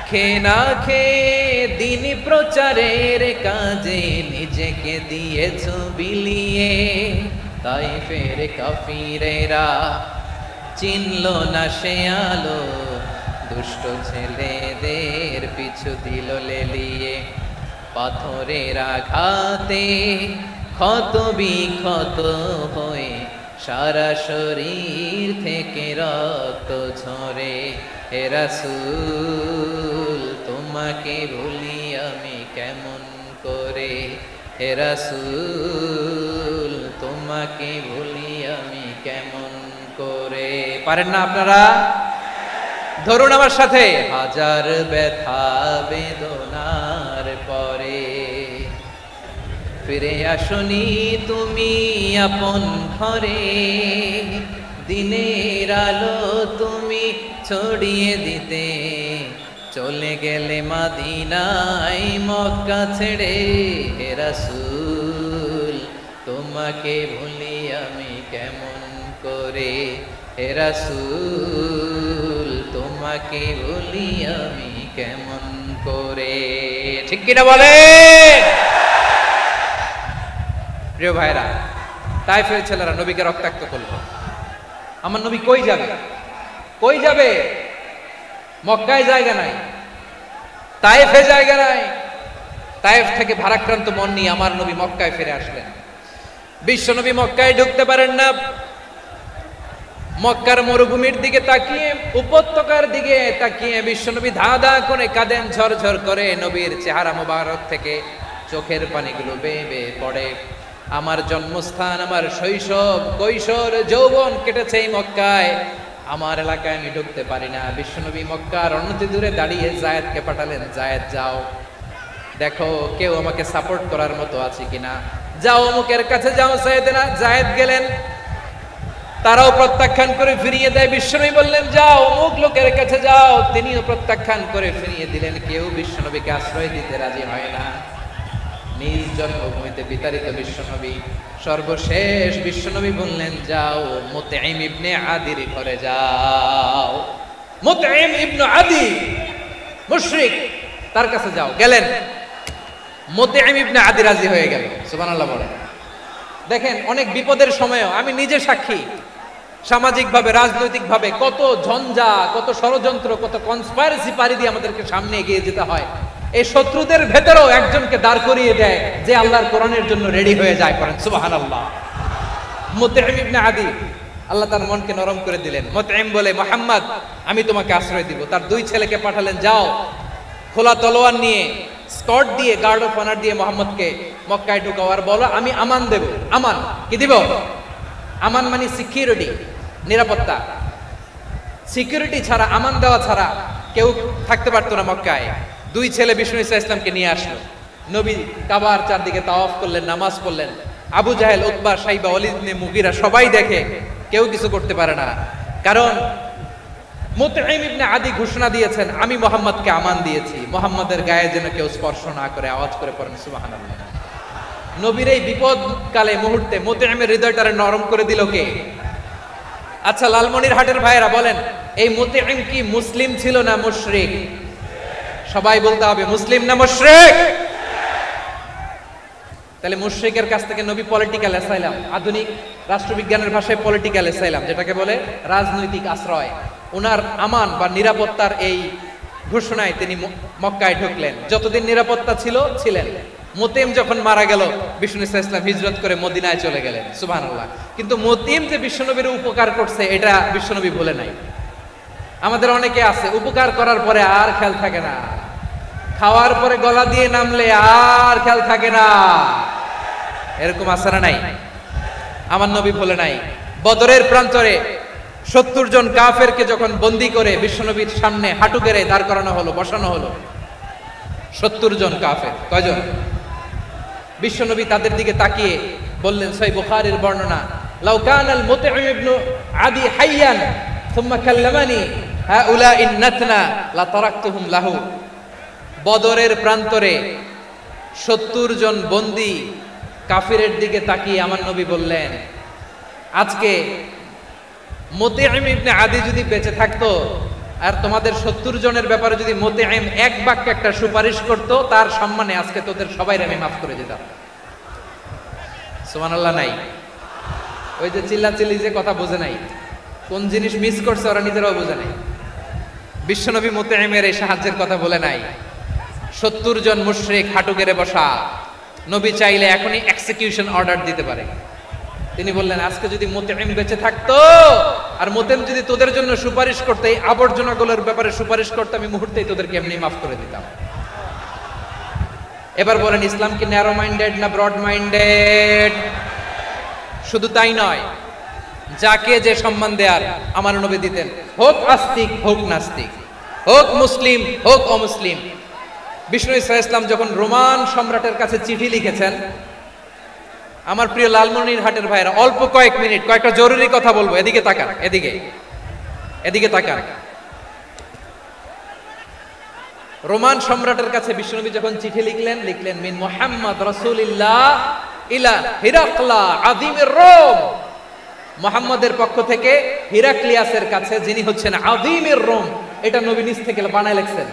খেয়ে না খেয়ে দিন প্রচারের কাজে নিজেকে দিয়েছ বিলিয়ে, তাই ফের কাফিরেরা চিনল না সে আলো, দুষ্ট ছেলেদের পিছু দিল লেলিয়ে। পাথরের আঘাতে ক্ষত বিক্ষত হয়ে সারা শরীর থেকে রক্ত ঝরে। হে রাসূল তোমাকে ভুলি আমি কেমন করে, হে রাসূল তোমাকে ভুলি আমি কেমন করে। পারেন না আপনারা? ধরুন আমার সাথে। হাজার ব্যথা বেদনার পরে ফিরে আসনি তুমি আপন ঘরে, দিনের আলো তুমি ছড়িয়ে দিতে, চলে গেলে মদিনায় মক্কা ছেড়ে। হে রাসূল তোমাকে ভুলি আমি কেমন করে, হে রাসূল তোমাকে ভুলি আমি কেমন করে। ঠিক কিনা বলে? প্রিয় ভাইরা, তায়েফের ছেলেরা নবীকে রক্তাক্ত করলো। আমার নবী কই যাবে? কই যাবে? মক্কায় জায়গা নাই, তায়েফে জায়গা নাই। তায়েফ থেকে ভারাক্রান্ত মন নিয়ে আমার নবী মক্কায় ফিরে আসলেন। বিশ্ব নবী মক্কায় ঢুকতে পারেন না। মক্কার মরুভূমির দিকে তাকিয়ে, উপত্যকার দিকে তাকিয়ে বিশ্বনবী ধা ধা করে কাঁদেন, ঝরঝর করে। নবীর চেহারা মোবারক থেকে চোখের পানিগুলো বেয়ে বেয়ে পড়ে। আমার জন্মস্থান, আমার শৈশব, কৈশোর, যৌবন কেটেছে এই মক্কায়। আমার এলাকায় আমি ঢুকতে পারি না। বিশ্বনবী মক্কার অনতি দূরে দাঁড়িয়ে জায়েদকে পাঠালেন, জায়েদ যাও দেখো কেউ আমাকে সাপোর্ট করার মতো আছে কিনা, যাও অমুকের কাছে যাও। জায়েদ গেলেন, তারাও প্রত্যাখ্যান করে ফিরিয়ে দেয়। বিশ্বনবী বললেন যাও অমুক লোকের কাছে যাও, তিনিও প্রত্যাখ্যান করে ফিরিয়ে দিলেন। কেউ বিশ্বনবীকে আশ্রয় দিতে রাজি হয় না। নিজ জন্মভূমিতে বিতাড়িত বিশ্বনবী, সর্বশেষ বিশ্বনবী বললেন যাও মুতঈম ইবনে আদির ঘরে যাও। মুতঈম ইবনে আদি মুশরিক, তার কাছে যাও। গেলেন, মুতঈম ইবনে আদি রাজি হয়ে গেল। সুবহানাল্লাহ বলেন। দেখেন, অনেক বিপদের সময়ও আমি নিজে সাক্ষী, সামাজিকভাবে রাজনৈতিকভাবে কত ঝঞ্ঝা, কত ষড়যন্ত্র, কত কনস্পাইরেসি পাড়ি দিয়ে আমাদেরকে সামনে এগিয়ে যেতে হয়। এই শত্রুদের ভেতরেও একজনকে দাঁড় করিয়ে দেয় যে আল্লাহর কোরআনের জন্য রেডি হয়ে যায়। করেন সুবহানাল্লাহ। মুতঈম ইবনে আদি, আল্লাহ তার মনকে নরম করে দিলেন। মুতঈম বলে, মুহাম্মদ আমি তোমাকে আশ্রয় দিব। তার দুই ছেলেকে পাঠালেন, যাও খোলা তলোয়ার নিয়ে, স্কট দিয়ে, গার্ড অফ অনার দিয়ে মুহাম্মদকে মক্কায় ঢুকাও আর বলো আমি আমান দেব। আমান কি দিব? আমান মানে সিকিউরিটি, নিরাপত্তা। সিকিউরিটি ছাড়া, আমান দেওয়া ছাড়া কেউ থাকতে পারতো না মক্কায়। দুই ছেলে বিষ্ণু ইসা ইসলামকে নিয়ে আসলো। নবী কাবার চারদিকে তাওয়াফ করলেন, নামাজ পড়লেন। আবু জাহেল, উতবা, সাইবা, ওয়ালিদ ইবনে মুগীরা সবাই দেখে, কেউ কিছু করতে পারে না। কারণ মুতঈম ইবনে আদি ঘোষণা দিয়েছেন আমি মুহাম্মদকে আমান দিয়েছি, মুহাম্মদের গায়ে যেন কেউ স্পর্শ না করে। আওয়াজ করে পড়েন সুবহানাল্লাহ। নবীর এই বিপদকালে মুহূর্তে মুতঈমের হৃদয়টারে নরম করে দিল কে? আচ্ছা লালমনিরহাটের ভাইয়েরা বলেন, এই মুতঈম কি মুসলিম ছিল না মুশরিক? সবাই বলতে হবে মুসলিম না মুশরিক? তাহলে মুশরিকের কাছ থেকে নবী পলিটিক্যাল অ্যাসাইলাম, আধুনিক রাষ্ট্রবিজ্ঞানের ভাষায় পলিটিক্যাল অ্যাসাইলাম যেটাকে বলে, রাজনৈতিক আশ্রয়, ওনার আমান বা নিরাপত্তার এই ঘোষণায় তিনি মক্কায় ঢুকলেন। যতদিন নিরাপত্তা ছিল ছিলেন। মুতঈম যখন মারা গেল, বিষ্ণু ইসা ইসলাম হিজরত করে মদিনায় চলে গেলেন। সুবহানাল্লাহ। কিন্তু মুতঈম যে বিশ্বনবীর উপকার করছে এটা বিশ্বনবী ভুলে নাই। আমাদের অনেকে আছে উপকার করার পরে আর খেয়াল থাকে না, খাওয়ার পরে গলা দিয়ে নামলে আর খেয়াল থাকে না। এরকম আছে না নাই? আমার নবী ভুলে নাই। বদরের প্রান্তরে 70 জন কাফেরকে যখন বন্দী করে বিশ্বনবীর সামনে হাঁটু গেড়ে দাঁড় করানো হলো, বসানো হলো, 70 জন কাফের। কয়জন? বিশ্বনবী তাদের দিকে তাকিয়ে বললেন, সহিহ বুখারীর বর্ণনা, লাউ কানাল মুতঈম ইবনে আদি হাইয়ান সুম্মা কাল্লামানি হাউলাই নাতনা লা তারাকতুহুম লাহু। বদরের প্রান্তরে 70 জন বন্দী কাফিরের দিকে তাকিয়ে আমার নবী বললেন, আজকে মুতঈম ইবনে আদি যদি বেঁচে থাকতো আর তোমাদের 70 জনের ব্যাপারে যদি মুতঈম এক বাক্যে একটা সুপারিশ করত, তার সম্মানে আজকে তোদের সবাই আমি মাফ করে দিতাম। সুবহানাল্লাহ নাই? ওই যে চিল্লাচিল্লি যে কথা বোঝে নাই, কোন জিনিস মিস করছে ওরা নিজেরাও বোঝে নাই। বিশ্বনবী মুতঈমের এই সাহায্যের কথা বলে নাই। 70 জন মুশরিক হাঁটু গেড়ে বসা, নবী চাইলে এখনই এক্সিকিউশন অর্ডার দিতে পারে। তিনি বললেন আজকে যদি মুতঈম বেঁচে থাকতো আর মুতঈম যদি তোদের জন্য সুপারিশ করতে, এই আবর্জনাগুলোর ব্যাপারে সুপারিশ করতে, আমি মুহূর্তেই তোদেরকে এমনি মাফ করে দিতাম। এবার বলেন ইসলাম কি ন্যারো মাইন্ডেড না ব্রড মাইন্ডেড? শুধু তাই নয়, যাকে যে সম্মান দেয়ার আমার নবী দিতেন, হোক আস্তিক হোক নাস্তিক, হোক মুসলিম হোক অমুসলিম। বিষ্ণু ইসলাম যখন রোমান সম্রাটের কাছে চিঠি লিখেছেন, আমার প্রিয় লালমনিরহাটের ভাইরা অল্প কয়েক মিনিট কয়েকটা জরুরি কথা বলবো, এদিকে তাকান, এদিকে তাকান। রোমান সম্রাটের কাছে বিশ্বনবী যখন চিঠি লিখলেন মিন মুহাম্মদ রাসূলিল্লাহ ইলা হিরাকলা আযীমির রোম, মুহাম্মদের পক্ষ থেকে হিরাক্লিয়াসের কাছে, যিনি হচ্ছেন আযীমির রোম। এটা নবী নিজ থেকে বানায় লিখছেন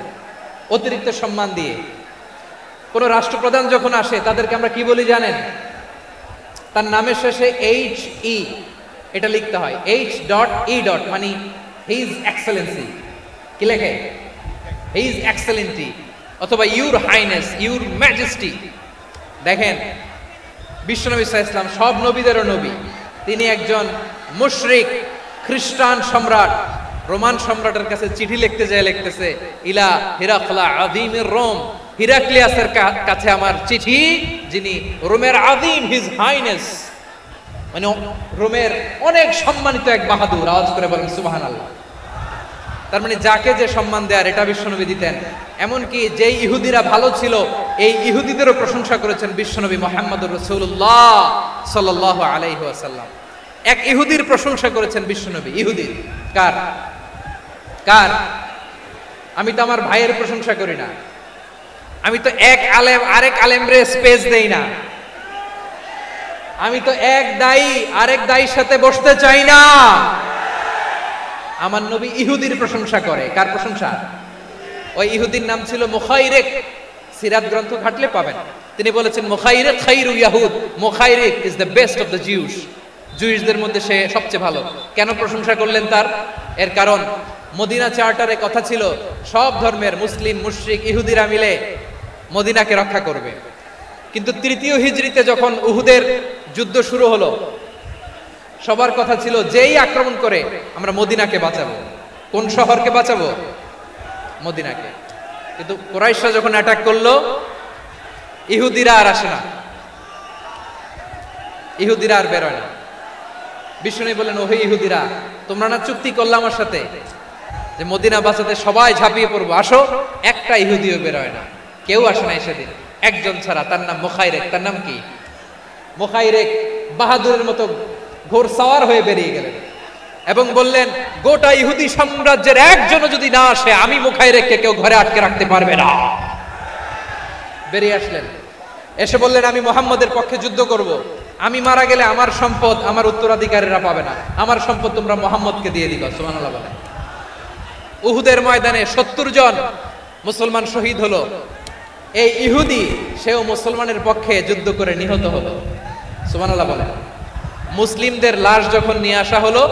অতিরিক্ত সম্মান দিয়ে। কোন রাষ্ট্রপ্রধান যখন আসে তাদেরকে আমরা কি বলি জানেন? তার নামের শেষে HE এটা লিখতে হয়, H.E. মানে হিজ এক্সেলেন্সি। কি লেখে? হিজ এক্সেলেন্টি, অথবা ইউর হাইনেস, ইউর ম্যাজেস্টি। দেখেন বিশ্বনবী সাল্লাল্লাহু আলাইহি ওয়াসাল্লাম সব নবীদেরও নবী, তিনি একজন মুশরিক খ্রিস্টান সম্রাট রোমান সম্রাটের কাছে চিঠি লিখতে যায়, লিখতেছে ইলা হিরাকলা আযীমির রোম, হিরাক্লিয়াসের কাছে আমার চিঠি, যিনি রোমের আযীম, হিজ হাইনেস, মানে রোমের অনেক সম্মানিত এক বাহাদুর। আওয়াজ করে বলেন সুবহানাল্লাহ। তার মানে যাকে যে সম্মান দেয়ার এটা বিশ্বনবী দিতেন। এমনকি যেই ইহুদিরা ভালো ছিল, এই ইহুদিদেরও প্রশংসা করেছেন বিশ্বনবী মুহাম্মদুর রাসূলুল্লাহ সাল্লাল্লাহু আলাইহি ওয়াসাল্লাম। এক ইহুদির প্রশংসা করেছেন বিশ্বনবী। ইহুদি কার? আমি তো আমার ভাইয়ের প্রশংসা করি না, আমি তো এক আলেম আরেক আলেমরে স্পেস দেই না, আমি তো এক দায়ী আরেক দায়ীর সাথে বসতে চাই না। আমার নবী ইহুদির প্রশংসা করে। কার প্রশংসা? ওই ইহুদির নাম ছিল মুখাইরিক। সিরাত গ্রন্থ ঘাটলে পাবেন। তিনি বলেছেন মুখাইরিক খাইরু ইয়াহুদ, Mukhayriq is the best of the Jews. জুইশদের মধ্যে সে সবচেয়ে ভালো। কেন প্রশংসা করলেন তার? এর কারণ মদিনা চার্টারে কথা ছিল সব ধর্মের মুসলিম, মুশরিক, ইহুদিরা মিলে মদিনাকে রক্ষা করবে। কিন্তু তৃতীয় হিজরিতে যখন উহুদের যুদ্ধ শুরু হলো, সবার কথা ছিল যেই আক্রমণ করে আমরা মদিনাকে বাঁচাবো। কোন শহরকে বাঁচাবো? মদিনাকে। কিন্তু কুরাইশরা যখন অ্যাটাক করলো, ইহুদিরা আর আসে না, ইহুদিরা আর বেরোয় না। বিষ্ণু বলেন, ওহে ইহুদিরা, তোমরা না চুক্তি করলে আমার সাথে যে মদিনা বাঁচাতে সবাই ঝাঁপিয়ে পড়বো, আসো। একটা ইহুদিও বেরোয় না, কেউ আসে না সেদিন, একজন ছাড়া। তার নাম মুখাইরেক। তার নাম কি? মুখাইরেক বাহাদুরের মতো ঘোর সাওয়ার হয়ে বেরিয়ে গেলেন এবং বললেন, গোটা ইহুদি সাম্রাজ্যের একজনও যদি না আসে, আমি মুখাইরেককে কেউ ঘরে আটকে রাখতে পারবে না। বেরিয়ে আসলেন, এসে বললেন, আমি মুহাম্মদের পক্ষে যুদ্ধ করব। আমি মারা গেলে আমার সম্পদ আমার উত্তরাধিকারীরা পাবে না, আমার সম্পদ তোমরা মুহাম্মদকে দিয়ে দিবা। সুবহানাল্লাহ বলেন। উহুদের ময়দানে 70 জন মুসলমান শহীদ হলো। এই ইহুদি সেও মুসলমানের পক্ষে যুদ্ধ করে নিহত হলো। সুবহানাল্লাহ বলেন। মুসলিমদের লাশ যখন নিয়ে আসা হলো,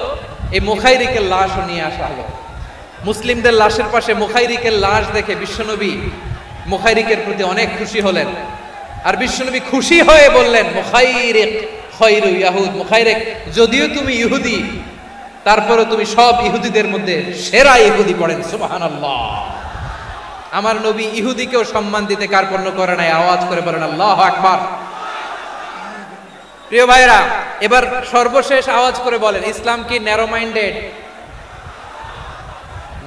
এই মুখাইরিকের লাশও নিয়ে আসা হলো। মুসলিমদের লাশের পাশে মুখাইরিকের লাশ দেখে বিশ্বনবী মুখাইরিকের প্রতি অনেক খুশি হলেন। আর বিশ্বনবী খুশি হয়ে বললেন, মুখাইরিক খায়রু ইয়াহুদ, মুখাইরিক যদিও তুমি ইহুদি, তারপরে তুমি সব ইহুদিদের মধ্যে সেরা ইহুদি। পড়েন সুবহানাল্লাহ। আমার নবী ইহুদিকেও সম্মান দিতে কার্পণ্য করে নাই। আওয়াজ করে বলেন আল্লাহু আকবার। প্রিয় ভাইরা, এবার সর্বশেষ আওয়াজ করে বলেন, ইসলাম কি ন্যারো মাইন্ডেড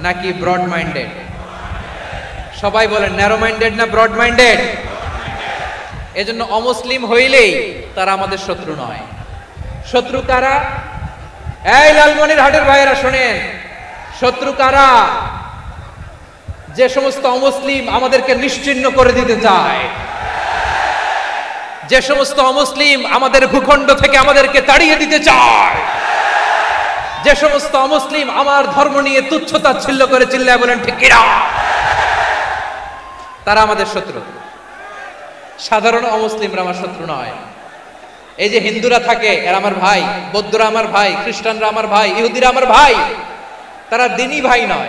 নাকি ব্রড মাইন্ডেড? সবাই বলেন, ন্যারো মাইন্ডেড না ব্রড মাইন্ডেড? এজন্য অমুসলিম হইলেই তারা আমাদের শত্রু নয়। শত্রু কারা? এই লালমনিরহাটের ভাইয়েরা শোনেন, শত্রু কারা? যে সমস্ত অমুসলিম আমাদেরকে নিশ্চিহ্ন করে দিতে চায়, যে সমস্ত অমুসলিম আমাদের ভূখণ্ড থেকে আমাদেরকে তাড়িয়ে দিতে চায়, যে সমস্ত অমুসলিম আমার ধর্ম নিয়ে তুচ্ছ-তাচ্ছিল্য করে চিল্লায় বলেন ঠিক কিনা, তারা আমাদের শত্রু। সাধারণ অমুসলিমরা আমার শত্রু নয়। এই যে হিন্দুরা থাকে এরা আমার ভাই, বৌদ্ধরা আমার ভাই, খ্রিস্টানরা আমার ভাই, ইহুদিরা আমার ভাই। তারা দিনই ভাই নয়,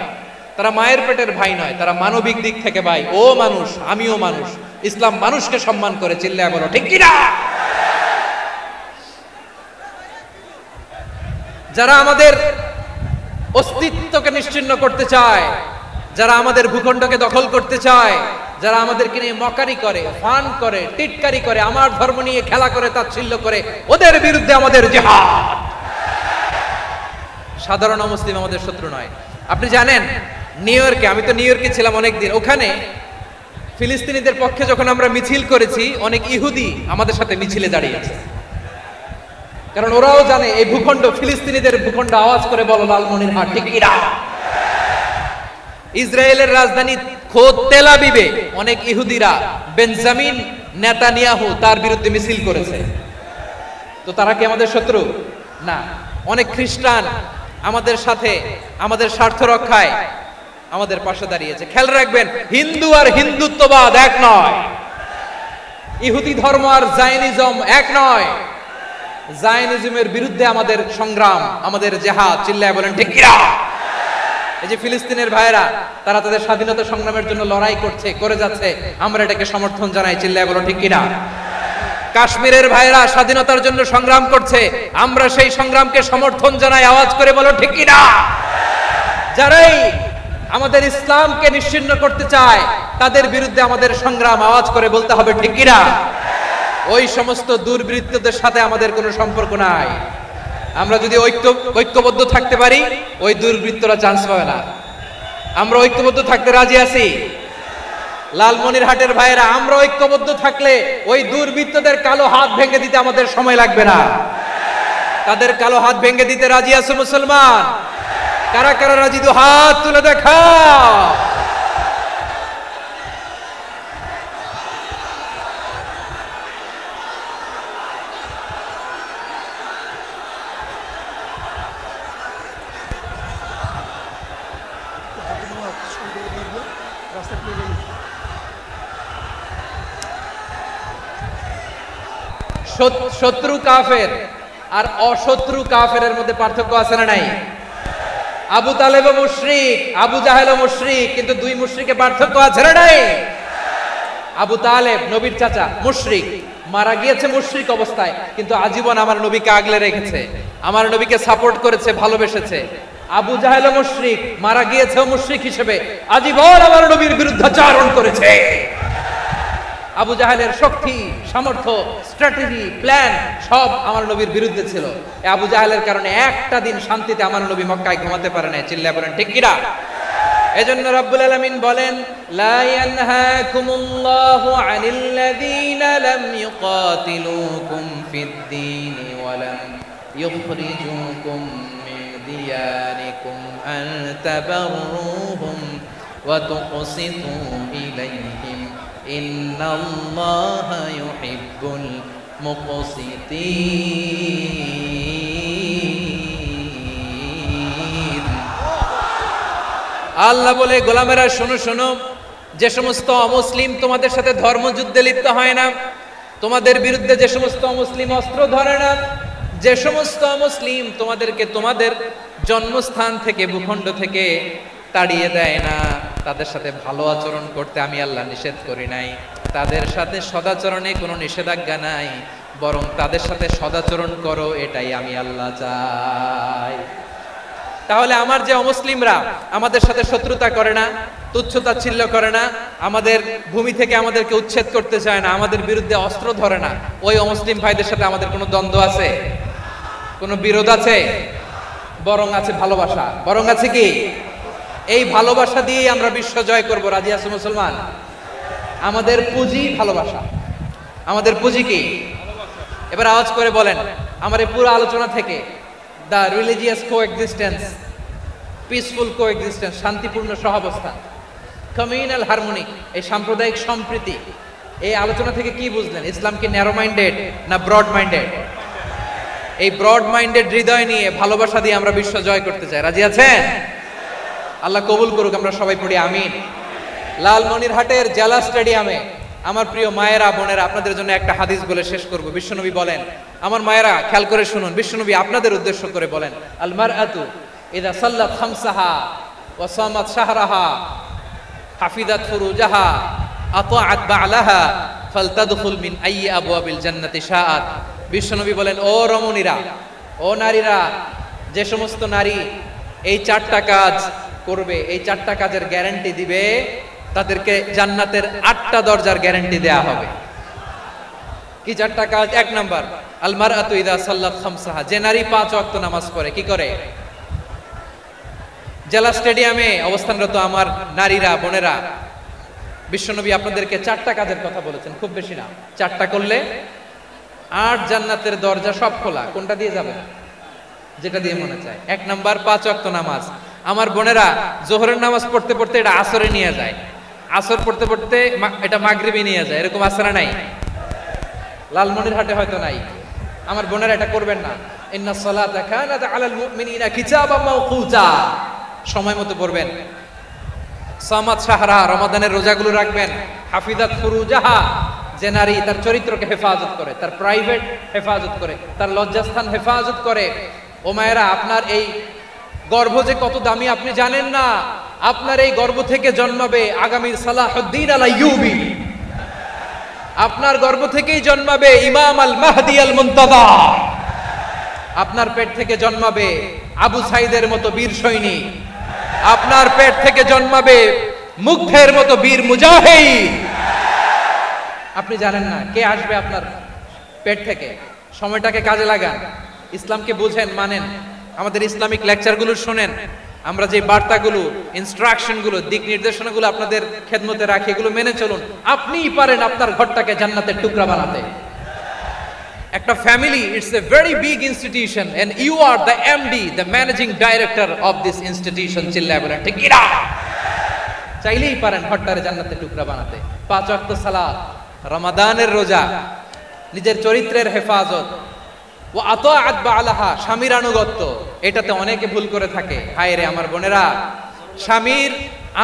তারা মায়ের পেটের ভাই নয়, তারা মানবিক দিক থেকে ভাই। ও মানুষ, আমিও মানুষ। ইসলাম মানুষকে সম্মান করে, চিল্লায় বলো ঠিক কিনা। যারা আমাদের অস্তিত্বকে নিশ্চিহ্ন করতে চায়, যারা আমাদের ভূখণ্ডকে দখল করতে চায়, যারা আমাদেরকে নিয়ে মকারি করে, ফান করে, টিটকারি করে, আমার ধর্ম নিয়ে খেলা করে, তাচ্ছিল্য করে, ওদের বিরুদ্ধে আমাদের জিহাদ। সাধারণ মুসলিম আমাদের শত্রু নয়। আপনি জানেন নিউ ইয়র্কে, আমি তো নিউ ইয়র্কে ছিলাম অনেকদিন, ওখানে ফিলিস্তিনিদের পক্ষে যখন আমরা মিছিল করেছি, অনেক ইহুদি আমাদের সাথে মিছিলে দাঁড়িয়েছে। কারণ ওরাও জানে এই ভূখণ্ড ফিলিস্তিনিদের ভূখণ্ড। আওয়াজ করে বলো লালমনিরহাট ঠিক কিনা। ইসরায়েলের রাজধানী খোদ তেল আবিবে অনেক ইহুদিরা বেঞ্জামিন নেতানিয়াহু তার বিরুদ্ধে মিছিল করেছে। তো তারা কি আমাদের শত্রু? না। অনেক খ্রিস্টান আমাদের সাথে আমাদের স্বার্থ রক্ষায় আমাদের পাশে দাঁড়িয়েছে। খেয়াল রাখবেন, হিন্দু আর হিন্দুত্ববাদ এক নয়, ইহুদি ধর্ম আর জায়নিজম এক নয়। জায়নিজমের বিরুদ্ধে আমাদের সংগ্রাম, আমাদের জিহাদ, চিল্লায় বলেন ঠিক কিনা। এই যে ফিলিস্তিনের ভাইরা, তারা তাদের স্বাধীনতা সংগ্রামের জন্য লড়াই করছে, করে যাচ্ছে, আমরা এটাকে সমর্থন জানাই, চিল্লায় বলো ঠিক কিনা। কাশ্মীরের ভাইরা স্বাধীনতার জন্য সংগ্রাম করছে, আমরা সেই সংগ্রামকে সমর্থন জানাই, আওয়াজ করে বলো ঠিক কিনা। যারাই আমাদের ইসলামকে নিশ্চিহ্ন করতে চায় তাদের বিরুদ্ধে আমাদের সংগ্রাম, আওয়াজ করে বলতে হবে ঠিক কিনা। ওই সমস্ত দুর্বৃত্তদের সাথে আমাদের কোনো সম্পর্ক নাই। আমরা যদি ঐক্যবদ্ধ থাকতে পারি, ওই দুর্বৃত্তরা চান্স পাবে না। আমরা ঐক্যবদ্ধ থাকতে রাজি আছি। লালমনিরহাটের ভাইরা, আমরা ঐক্যবদ্ধ থাকলে ওই দুর্বৃত্তদের কালো হাত ভেঙে দিতে আমাদের সময় লাগবে না। তাদের কালো হাত ভেঙে দিতে রাজি আছে মুসলমান? কারা কারা রাজি? দু হাত তুলে দেখা। শত্রু কাফের আর অশত্রু কাফেরের মধ্যে পার্থক্য আছে না নাই? আবু তালেব মুশরিক, আবু জাহেল মুশরিক, কিন্তু দুই মুশরিকে পার্থক্য আছে না নাই? আবু তালেব নবীর চাচা, মুশরিক, মারা গিয়েছে মুশরিক অবস্থায়, কিন্তু আজীবন আমার নবীকে আগলে রেখেছে, আমার নবীকে সাপোর্ট করেছে, ভালোবেসেছে। আবু জাহেল মুশরিক, মারা গিয়েছে মুশরিক হিসেবে, আজীবন আমার নবীর বিরুদ্ধাচরণ করেছে। আবু জাহেলের শক্তি, সামর্থ্য, স্ট্র্যাটেজি, প্ল্যান সব আমার নবীর বিরুদ্ধে ছিল। এই আবু জাহেলের কারণে একটা দিন শান্তিতে আমার নবী মক্কায় ঘুমাতে পারে না, চিল্লায় বলেন ঠিক কিনা। এজন্য রব্বুল আলামিন বলেন, লা ইয়ানহাকুমুল্লাহু আনিল্লাযীনা লাম ইউকাতিলুকুম ফিদ-দীন ওয়া লাম ইউখরিজুকুম মিন দিয়ারিকুম আন তাবাররুহুম ওয়া তুকসিতু ইলাইহিম ইন্নাল্লাহা ইউহিব্বুল মুকসিতিন। আল্লাহ বলে, গোলামেরা শোনো শোনো, যে সমস্ত অমুসলিম তোমাদের সাথে ধর্মযুদ্ধে লিপ্ত হয় না, তোমাদের বিরুদ্ধে যে সমস্ত অমুসলিম অস্ত্র ধরে না, যে সমস্ত অমুসলিম তোমাদেরকে তোমাদের জন্মস্থান থেকে, ভূখণ্ড থেকে তাড়িয়ে দেয় না, তাদের সাথে ভালো আচরণ করতে আমি আল্লাহ নিষেধ করি নাই। তাদের সাথে সদাচরণে কোনো নিষেধাজ্ঞা নাই, বরং তাদের সাথে সদাচরণ করো, এটাই আমি আল্লাহ চাই। তাহলে আমার যে অমুসলিমরা আমাদের সাথে শত্রুতা করে না, তুচ্ছ-তাচ্ছিল্য করে না, আমাদের ভূমি থেকে আমাদেরকে উচ্ছেদ করতে চায় না, আমাদের বিরুদ্ধে অস্ত্র ধরে না, ওই অমুসলিম ভাইদের সাথে আমাদের কোনো দ্বন্দ্ব আছে? কোনো বিরোধ আছে? বরং আছে ভালোবাসা। বরং আছে কি? এই ভালোবাসা দিয়েই আমরা বিশ্ব জয় করব। রাজি আছো মুসলমান? আমাদের পুঁজি ভালোবাসা। আমাদের পুঁজি কি? এবার আওয়াজ করে বলেন, আমার এই পুরো আলোচনা থেকে the religious coexistence, peaceful coexistence, শান্তিপূর্ণ সহাবস্থান, কমিউনাল হারমোনি, এই সাম্প্রদায়িক সম্প্রীতি, এই আলোচনা থেকে কি বুঝলেন? ইসলাম কি ন্যারো মাইন্ডেড না ব্রড মাইন্ডেড? এই ব্রড মাইন্ডেড হৃদয় নিয়ে ভালোবাসা দিয়ে আমরা বিশ্ব জয় করতে চাই। রাজি আছেন? আল্লাহ কবুল করুক, আমরা সবাই পড়ি আমিন। লালমনিরহাটের জেলা স্টেডিয়ামে আমার প্রিয় মায়েরা বোনেরা, আপনাদের জন্য একটা হাদিস বলে শেষ করব। বিশ্বনবী বলেন, আমার মায়েরা খেয়াল করে শুনুন, বিশ্বনবী আপনাদের উদ্দেশ্য করে বলেন, আল মারআতু ইযা সাল্লাত খামসাহা ওয়া সামাত শাহরাহা হাফিজাত ফুরুজাহা আতাআত বা'লাহা ফালতাদখুল মিন আইয়ি আবওয়াবিল জান্নাতি শাআত। বিশ্বনবী বলেন, ও রমণীরা, ও নারীরা, যে সমস্ত নারী এই চারটা কাজ করবে, এই চারটা কাজের গ্যারান্টি দিবে, তাদেরকে জান্নাতের 8টা দরজার গ্যারান্টি দেয়া হবে। কি চারটা কাজ? 1 নাম্বার, আল মারআতু ইযা সাল্লাত খামসাহা, যে নারী 5 ওয়াক্ত নামাজ পড়ে। কি করে? জেলা স্টেডিয়ামে অবস্থানরত আমার নারীরা বোনেরা, বিশ্বনবী আপনাদেরকে 4টা কাজের কথা বলেছেন, খুব বেশি না। 4টা করলে 8 জান্নাতের দরজা সব খোলা। কোনটা দিয়ে যাবে? যেটা দিয়ে মনে চায়। 1 নাম্বার 5 ওয়াক্ত নামাজ। আমার বোনেরা জোহরের নামাজ পড়তে পড়তে এটা আসরে নিয়ে যায়, আসর পড়তে পড়তে এটা মাগরিবে নিয়ে যায়। এরকম আসরা নাই? লালমনিরহাটে হয়তো নাই। আমার বোনেরা এটা করবেন না। ইন্নাস সালাতা কানাত আলাল মুমিনিনা কিতাবাম মাওকুতা, সময় মতো পড়বেন। সামাত শাহরা, রমাদানের রোজাগুলো রাখবেন। হাফিজাত ফুরুজাহা, যে নারী তার চরিত্রকে হেফাজত করে, তার প্রাইভেট হেফাজত করে, তার লজ্জাস্থান হেফাজত করে। ও মায়েরা, আপনার এই গর্ভ যে কত দামি আপনি জানেন না। আপনার এই গর্ভ থেকে জন্মাবে আগামীর সালাহুদ্দিন আল আইয়ুবী। আপনার গর্ভ থেকেই জন্মাবে ইমাম আল মাহদি আল মুনতাযা। আপনার পেট থেকে জন্মাবে আবু সাইদের মতো বীর সৈনিক। আপনার পেট থেকে জন্মাবে মুগ্ধের মতো বীর মুজাহিদ। আপনি জানেন না কে আসবে আপনার পেট থেকে। সময়টাকে কাজে লাগান, ইসলামকে বুঝেন, মানেন, আমাদের ইসলামিক লেকচারগুলো শুনেন। আমরা যে বার্তাগুলো, ইনস্ট্রাকশনগুলো, দিক নির্দেশনাগুলো আপনাদের খেদমতে রাখি, এগুলো মেনে চলুন। আপনিই পারেন আপনার ঘরটাকে জান্নাতের টুকরা বানাতে। একটা family, it's a very big institution and you are the MD, the managing director of this institution. চিল্লায় বলেন ঠিক কিনা? চাইলেই পারেন ঘরটারে জান্নাতের টুকরা বানাতে। 5 ওয়াক্ত সালাত, রমাদানের রোজা, নিজের চরিত্রের হেফাজত, ও আতাআত বা'লাহা, স্বামীর আনুগত্য। এটাতে অনেকে ভুল করে থাকে। হায় রে আমার বোনেরা, স্বামীর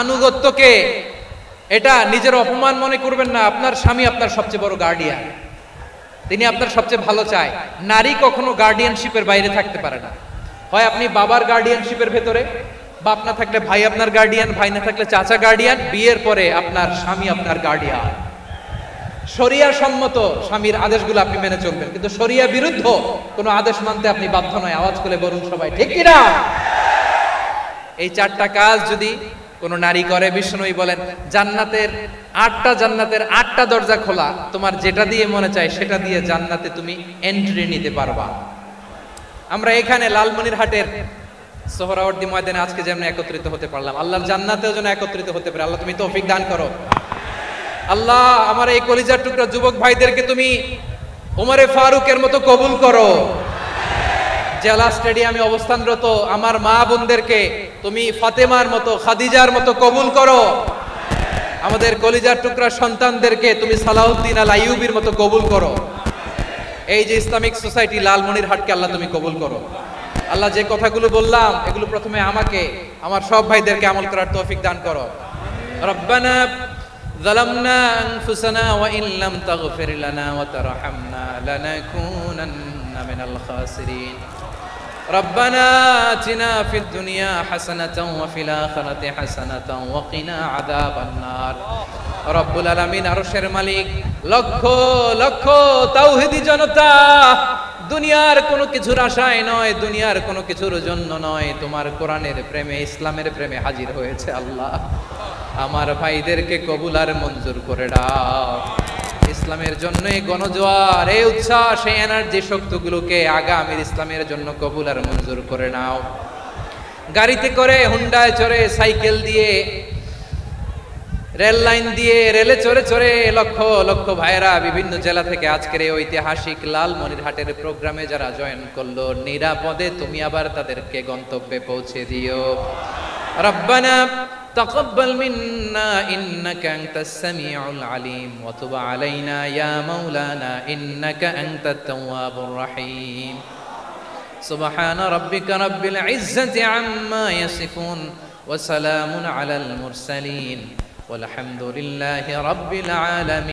আনুগত্যকে এটা নিজের অপমান মনে করবেন না। আপনার স্বামী আপনার সবচেয়ে বড় গার্ডিয়ান, তিনি আপনার সবচেয়ে ভালো চায়। নারী কখনো গার্ডিয়ানশিপের বাইরে থাকতে পারে না। হয় আপনি বাবার গার্ডিয়ানশিপের ভেতরে, বাপ না থাকলে ভাই আপনার গার্ডিয়ান, ভাই না থাকলে চাচা গার্ডিয়ান, বিয়ের পরে আপনার স্বামী আপনার গার্ডিয়ান। শরিয়া সম্মত স্বামীর আদেশগুলো আপনি মেনে চলবেন, কিন্তু শরিয়া বিরুদ্ধ কোনো আদেশ মানতে আপনি বাধ্য নয়। আওয়াজ করে বলুন সবাই ঠিক কিনা? এই 4টা কাজ যদি কোনো নারী করে, বিশ্বনবী বলেন জান্নাতের 8টা দরজা খোলা। তোমার যেটা দিয়ে মনে চায় সেটা দিয়ে জান্নাতে তুমি এন্ট্রি নিতে পারবা। আমরা এখানে লালমনিরহাটের সোহরাওয়ার্দী ময়দানে আজকে যেমন একত্রিত হতে পারলাম, আল্লাহর জান্নাতেও যেন একত্রিত হতে পারে। আল্লাহ তুমি তৌফিক দান করো। আল্লাহ আমার এই কলিজার টুকরা যুবক ভাইদেরকে তুমি ওমরে ফারুকের মতো কবুল করো। জেলা স্টেডিয়ামে অবস্থানরত আমার মা বোনদেরকে তুমি ফাতেমার মতো, খাদিজার মতো কবুল করো। আমাদের কলিজার টুকরা সন্তানদেরকে তুমি সালাউদ্দিন আল আইয়ুবীর মতো কবুল করো। এই যে ইসলামিক সোসাইটি লালমনিরহাটকে আল্লাহ তুমি কবুল করো। আল্লাহ যে কথাগুলো বললাম এগুলো প্রথমে আমাকে, আমার সব ভাইদেরকে আমল করার তৌফিক দান করো। রব্বানা যালামনা আনফুসানা ওয়া ইন লাম তাগফির লানা ওয়া তারহামনা লানাকুনান্না মিনাল খাসিরিন। রব্বানা আতিনা ফিদ দুনিয়া হাসানাতাও ওয়া ফিল আখিরাতি হাসানাতাও ওয়া কিনা আযাবান নার। রব্বুল আলামিন আরশের মালিক, লক্ষ লক্ষ তাওহীদি জনতা দুনিয়ার কোনো কিছুর আশায় নয়, দুনিয়ার কোনো কিছুর জন্য নয়, তোমার কোরআনের প্রেমে, ইসলামের প্রেমে হাজির হয়েছে। আল্লাহ আমার ভাইদেরকে কবুল আর মঞ্জুর করে দাও। ইসলামের জন্য এই গণজোয়ার, এই উচ্ছ্বাস, এই এনার্জি শক্তিগুলোকে আগামীর ইসলামের জন্য কবুল আর মঞ্জুর করে নাও। গাড়িতে করে, হুন্ডায় চড়ে, সাইকেল দিয়ে, রেল লাইন দিয়ে, রেলে চড়ে চড়ে লক্ষ লক্ষ ভাইরা বিভিন্ন জেলা থেকে আজকের এই ঐতিহাসিক লালমনিরহাটের প্রোগ্রামে যারা জয়েন করলো, নিরাপদে তুমি আবার তাদেরকে গন্তব্যে পৌঁছে দিও। রব্বানা তাকাব্বাল মিন্না ইন্নাকা আনতাস সামিউল আলিম ওয়া তুব আলাইনা ইয়া মাওলানা ইন্নাকা আনতাত তাওয়াবুর রহিম। সুবহানা রাব্বিকা রাব্বিল ইজ্জাতি আম্মা ইয়াসিফুন ওয়া সালামুন আলাল মুরসালিন ওয়ালহামদুলিল্লাহি রাব্বিল আলামিন।